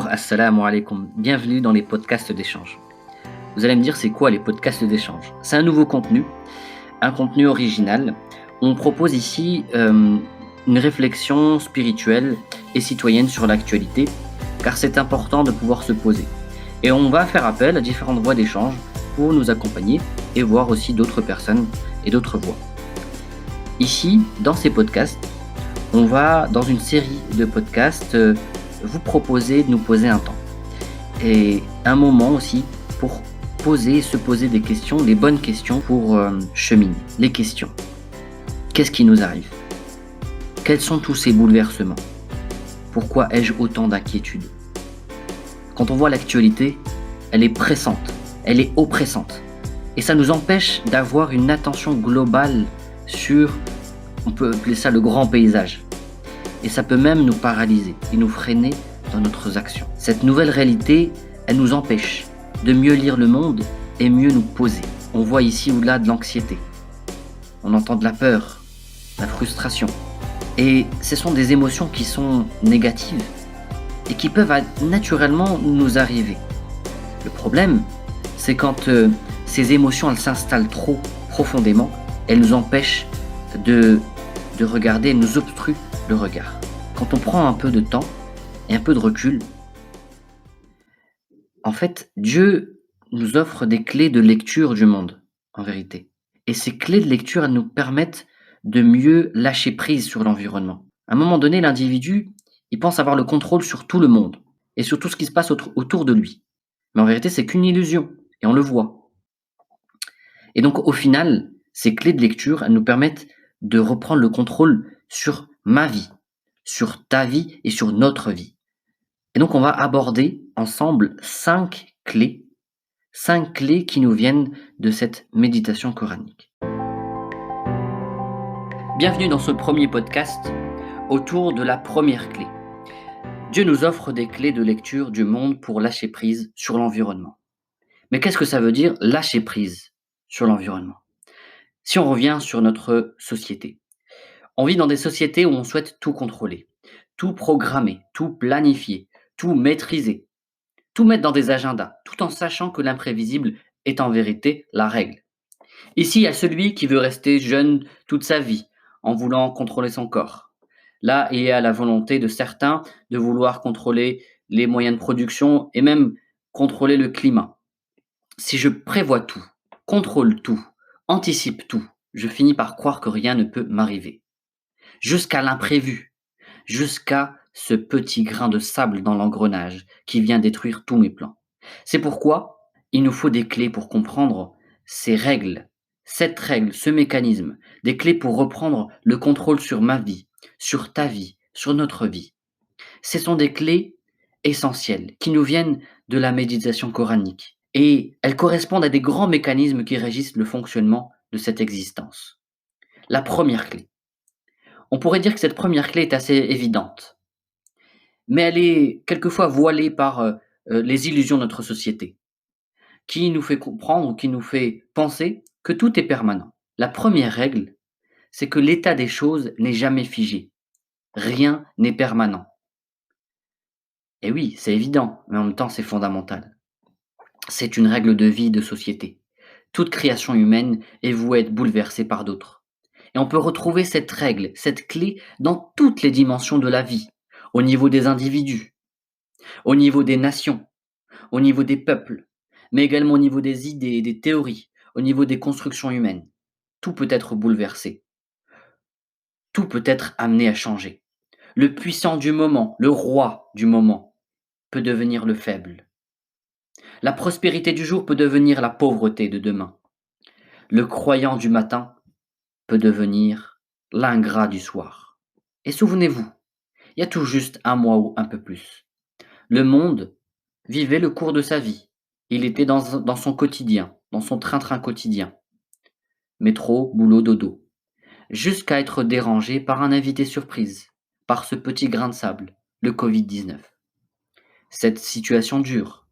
Assalamu alaikum, bienvenue dans les podcasts d'échange. Vous allez me dire c'est quoi les podcasts d'échange? C'est un nouveau contenu, un contenu original. On propose ici une réflexion spirituelle et citoyenne sur l'actualité, car c'est important de pouvoir se poser. Et on va faire appel à différentes voies d'échange pour nous accompagner et voir aussi d'autres personnes et d'autres voix. Ici, dans ces podcasts, on va, dans une série de podcasts, vous proposer de nous poser un temps. Et un moment aussi pour se poser des questions, des bonnes questions pour cheminer. Les questions. Qu'est-ce qui nous arrive? Quels sont tous ces bouleversements? Pourquoi ai-je autant d'inquiétudes? Quand on voit l'actualité, elle est pressante, elle est oppressante. Et ça nous empêche d'avoir une attention globale sur, on peut appeler ça le grand paysage. Et ça peut même nous paralyser et nous freiner dans nos actions. Cette nouvelle réalité, elle nous empêche de mieux lire le monde et mieux nous poser. On voit ici ou là de l'anxiété. On entend de la peur, la frustration. Et ce sont des émotions qui sont négatives et qui peuvent naturellement nous arriver. Le problème, c'est quand ces émotions elles s'installent trop profondément, elles nous empêchent de regarder, elles nous obstruent le regard. Quand on prend un peu de temps et un peu de recul, en fait, Dieu nous offre des clés de lecture du monde, en vérité. Et ces clés de lecture, elles nous permettent de mieux lâcher prise sur l'environnement. À un moment donné, l'individu, il pense avoir le contrôle sur tout le monde et sur tout ce qui se passe autour de lui. Mais en vérité, c'est qu'une illusion et on le voit. Et donc, au final, ces clés de lecture, elles nous permettent de reprendre le contrôle sur ma vie, sur ta vie et sur notre vie. Et donc, on va aborder ensemble 5 clés qui nous viennent de cette méditation coranique. Bienvenue dans ce premier podcast autour de la première clé. Dieu nous offre des clés de lecture du monde pour lâcher prise sur l'environnement. Mais qu'est-ce que ça veut dire lâcher prise sur l'environnement? Si on revient sur notre société, on vit dans des sociétés où on souhaite tout contrôler, tout programmer, tout planifier, tout maîtriser, tout mettre dans des agendas, tout en sachant que l'imprévisible est en vérité la règle. Ici, il y a celui qui veut rester jeune toute sa vie, en voulant contrôler son corps. Là, il y a la volonté de certains de vouloir contrôler les moyens de production et même contrôler le climat. Si je prévois tout, contrôle tout, anticipe tout, je finis par croire que rien ne peut m'arriver. Jusqu'à l'imprévu, jusqu'à ce petit grain de sable dans l'engrenage qui vient détruire tous mes plans. C'est pourquoi il nous faut des clés pour comprendre ces règles, cette règle, ce mécanisme, des clés pour reprendre le contrôle sur ma vie, sur ta vie, sur notre vie. Ce sont des clés essentielles qui nous viennent de la méditation coranique et elles correspondent à des grands mécanismes qui régissent le fonctionnement de cette existence. La première clé. On pourrait dire que cette première clé est assez évidente, mais elle est quelquefois voilée par les illusions de notre société, qui nous fait comprendre ou qui nous fait penser que tout est permanent. La première règle, c'est que l'état des choses n'est jamais figé. Rien n'est permanent. Et oui, c'est évident, mais en même temps c'est fondamental. C'est une règle de vie, de société. Toute création humaine est vouée à être bouleversée par d'autres. Et on peut retrouver cette règle, cette clé dans toutes les dimensions de la vie, au niveau des individus, au niveau des nations, au niveau des peuples, mais également au niveau des idées et des théories, au niveau des constructions humaines. Tout peut être bouleversé. Tout peut être amené à changer. Le puissant du moment, le roi du moment, peut devenir le faible. La prospérité du jour peut devenir la pauvreté de demain. Le croyant du matin peut devenir l'ingrat du soir. Et souvenez-vous, il y a tout juste un mois ou un peu plus. Le monde vivait le cours de sa vie. Il était dans son quotidien, dans son train-train quotidien. Métro, boulot, dodo. Jusqu'à être dérangé par un invité surprise, par ce petit grain de sable, le Covid-19. Cette situation dure.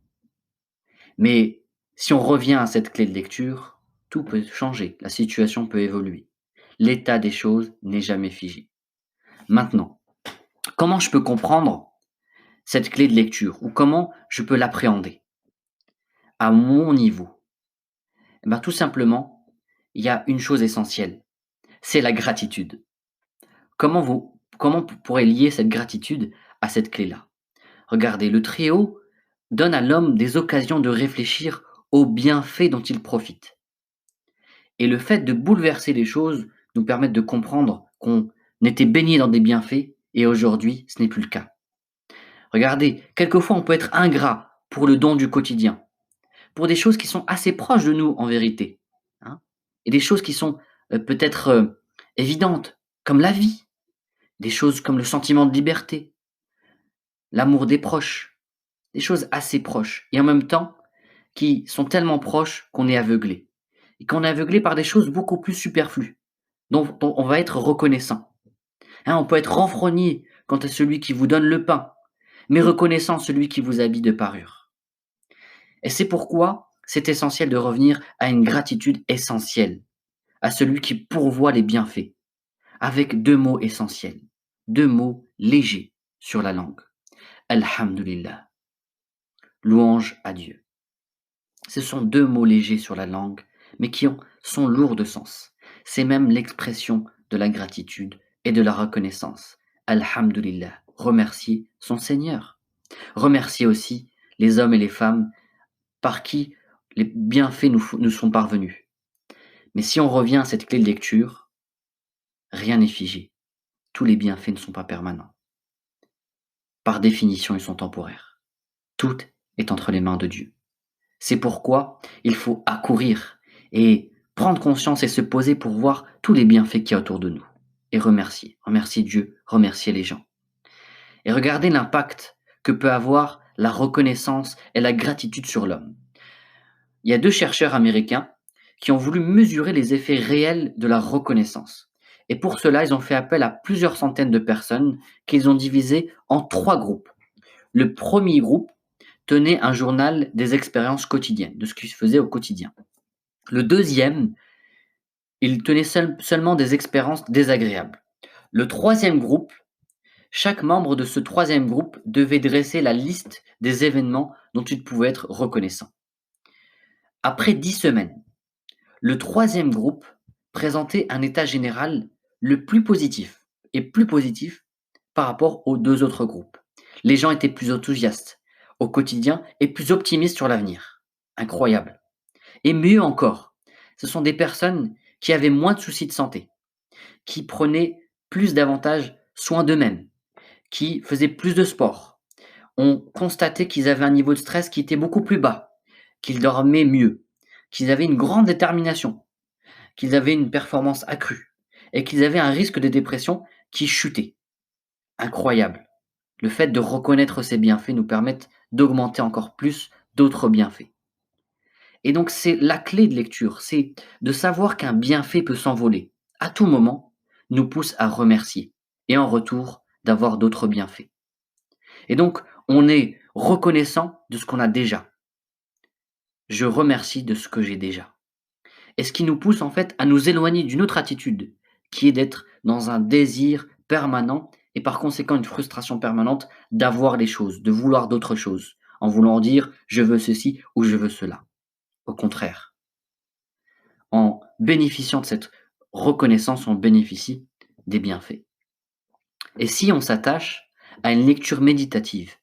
Mais si on revient à cette clé de lecture, tout peut changer, la situation peut évoluer. L'état des choses n'est jamais figé. Maintenant, comment je peux comprendre cette clé de lecture ou comment je peux l'appréhender à mon niveau? Eh ben, tout simplement, il y a une chose essentielle, c'est la gratitude. Comment vous pourrez lier cette gratitude à cette clé-là? Regardez, le Très-Haut donne à l'homme des occasions de réfléchir aux bienfaits dont il profite. Et le fait de bouleverser les choses nous permet de comprendre qu'on était baigné dans des bienfaits et aujourd'hui, ce n'est plus le cas. Regardez, quelquefois on peut être ingrat pour le don du quotidien, pour des choses qui sont assez proches de nous en vérité, hein, et des choses qui sont peut-être évidentes, comme la vie, des choses comme le sentiment de liberté, l'amour des proches, des choses assez proches, et en même temps qui sont tellement proches qu'on est aveuglé, et qu'on est aveuglé par des choses beaucoup plus superflues, dont on va être reconnaissant. Hein, on peut être renfrogné quant à celui qui vous donne le pain, mais reconnaissant celui qui vous habille de parure. Et c'est pourquoi c'est essentiel de revenir à une gratitude essentielle, à celui qui pourvoit les bienfaits, avec deux mots essentiels, deux mots légers sur la langue. Alhamdulillah, louange à Dieu. Ce sont deux mots légers sur la langue, mais sont lourds de sens. C'est même l'expression de la gratitude et de la reconnaissance. Alhamdulillah, remercier son Seigneur. Remercier aussi les hommes et les femmes par qui les bienfaits nous sont parvenus. Mais si on revient à cette clé de lecture, rien n'est figé. Tous les bienfaits ne sont pas permanents. Par définition, ils sont temporaires. Tout est entre les mains de Dieu. C'est pourquoi il faut accourir et prendre conscience et se poser pour voir tous les bienfaits qu'il y a autour de nous. Et remercier. Remercier Dieu, remercier les gens. Et regardez l'impact que peut avoir la reconnaissance et la gratitude sur l'homme. Il y a deux chercheurs américains qui ont voulu mesurer les effets réels de la reconnaissance. Et pour cela, ils ont fait appel à plusieurs centaines de personnes qu'ils ont divisées en trois groupes. Le premier groupe tenait un journal des expériences quotidiennes, de ce qui se faisait au quotidien. Le deuxième, il tenait seulement des expériences désagréables. Le troisième groupe, chaque membre de ce troisième groupe devait dresser la liste des événements dont il pouvait être reconnaissant. Après 10 semaines, le troisième groupe présentait un état général le plus positif et plus positif par rapport aux deux autres groupes. Les gens étaient plus enthousiastes au quotidien et plus optimistes sur l'avenir. Incroyable. Et mieux encore, ce sont des personnes qui avaient moins de soucis de santé, qui prenaient plus davantage soin d'eux-mêmes, qui faisaient plus de sport. On constatait qu'ils avaient un niveau de stress qui était beaucoup plus bas, qu'ils dormaient mieux, qu'ils avaient une grande détermination, qu'ils avaient une performance accrue et qu'ils avaient un risque de dépression qui chutait. Incroyable. Le fait de reconnaître ces bienfaits nous permet d'augmenter encore plus d'autres bienfaits. Et donc c'est la clé de lecture, c'est de savoir qu'un bienfait peut s'envoler à tout moment, nous pousse à remercier et en retour d'avoir d'autres bienfaits. Et donc on est reconnaissant de ce qu'on a déjà. Je remercie de ce que j'ai déjà. Et ce qui nous pousse en fait à nous éloigner d'une autre attitude, qui est d'être dans un désir permanent et par conséquent une frustration permanente d'avoir les choses, de vouloir d'autres choses, en voulant dire je veux ceci ou je veux cela. Au contraire, en bénéficiant de cette reconnaissance, on bénéficie des bienfaits. Et si on s'attache à une lecture méditative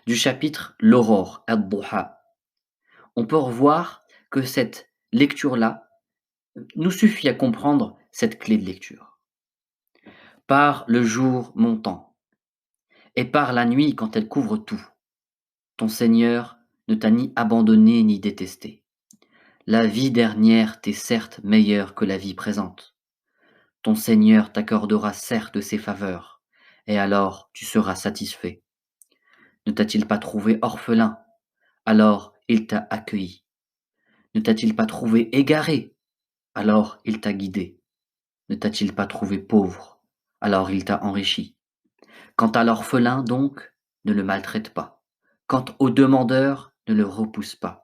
du chapitre L'aurore, Ad-Duha, on peut revoir que cette lecture-là nous suffit à comprendre cette clé de lecture. Par le jour montant et par la nuit quand elle couvre tout, ton Seigneur ne t'a ni abandonné ni détesté. La vie dernière t'est certes meilleure que la vie présente. Ton Seigneur t'accordera certes ses faveurs, et alors tu seras satisfait. Ne t'a-t-il pas trouvé orphelin? Alors il t'a accueilli. Ne t'a-t-il pas trouvé égaré? Alors il t'a guidé. Ne t'a-t-il pas trouvé pauvre? Alors il t'a enrichi. Quant à l'orphelin donc, ne le maltraite pas. Quant au demandeur, ne le repousse pas.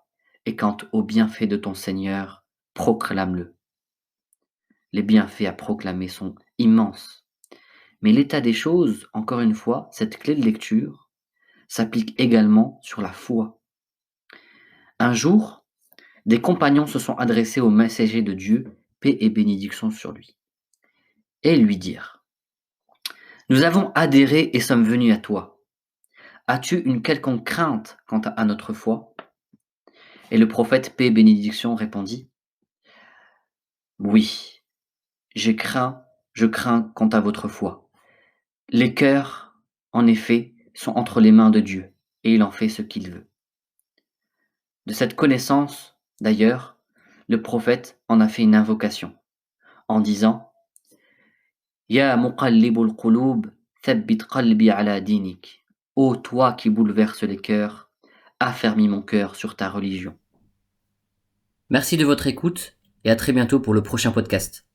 Et quant aux bienfaits de ton Seigneur, proclame-le. Les bienfaits à proclamer sont immenses. Mais l'état des choses, encore une fois, cette clé de lecture, s'applique également sur la foi. Un jour, des compagnons se sont adressés au messager de Dieu, paix et bénédiction sur lui, et lui dirent: Nous avons adhéré et sommes venus à toi. As-tu une quelconque crainte quant à notre foi? Et le prophète, paix et bénédiction, répondit: Oui, je crains quant à votre foi. Les cœurs, en effet, sont entre les mains de Dieu, et il en fait ce qu'il veut. De cette connaissance, d'ailleurs, le prophète en a fait une invocation, en disant: Ya muqallibul qulub, thabbit qalbi ala dinik. Ô toi qui bouleverses les cœurs, affermis mon cœur sur ta religion. Merci de votre écoute et à très bientôt pour le prochain podcast.